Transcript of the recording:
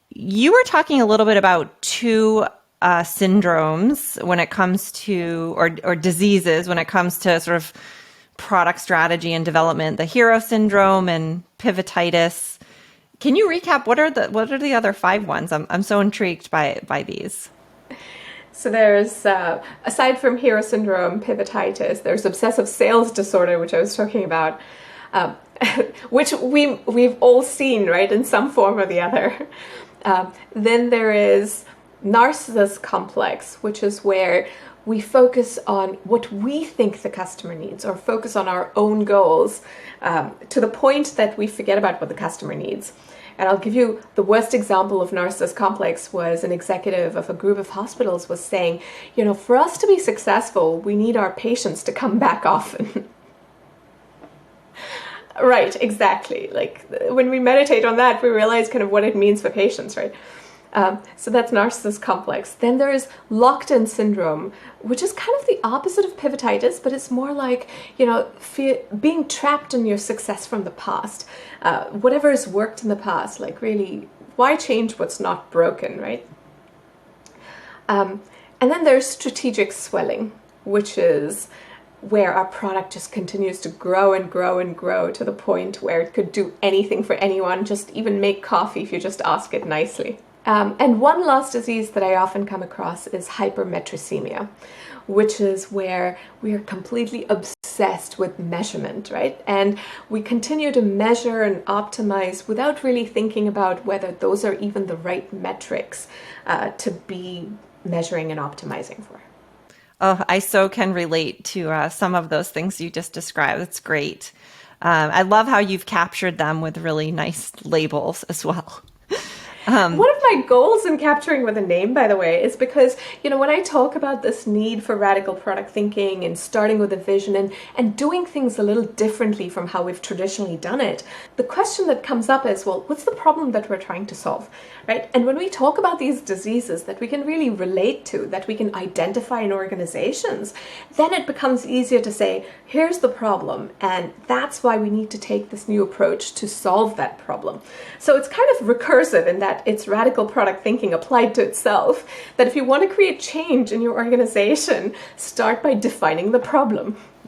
you were talking a little bit about two syndromes when it comes to, or diseases when it comes to sort of product strategy and development, the hero syndrome and pivotitis. Can you recap what are the other five ones? I'm so intrigued by these. So there's, aside from hero syndrome, pivotitis, there's obsessive sales disorder, which I was talking about, um, which we've all seen, right, in some form or the other. Then there is Narcissus Complex, which is where we focus on what we think the customer needs or focus on our own goals to the point that we forget about what the customer needs. And I'll give you the worst example of Narcissus Complex was an executive of a group of hospitals was saying, for us to be successful, we need our patients to come back often. Right, exactly. Like when we meditate on that, we realize kind of what it means for patients, right? So that's Narcissus Complex. Then there is locked-in syndrome, which is kind of the opposite of pivotitis, but it's more like, being trapped in your success from the past. Whatever has worked in the past, like really, why change what's not broken, right? And then there's strategic swelling, which is where our product just continues to grow and grow and grow to the point where it could do anything for anyone, just even make coffee if you just ask it nicely. And one last disease that I often come across is hypermetrosemia, which is where we are completely obsessed with measurement, right? And we continue to measure and optimize without really thinking about whether those are even the right metrics to be measuring and optimizing for. Oh, I so can relate to some of those things you just described. It's great. I love how you've captured them with really nice labels as well. One of my goals in capturing with a name, by the way, is because, when I talk about this need for radical product thinking and starting with a vision and doing things a little differently from how we've traditionally done it, the question that comes up is, well, what's the problem that we're trying to solve, right? And when we talk about these diseases that we can really relate to, that we can identify in organizations, then it becomes easier to say, here's the problem, and that's why we need to take this new approach to solve that problem. So it's kind of recursive in that it's radical product thinking applied to itself, that if you want to create change in your organization, start by defining the problem.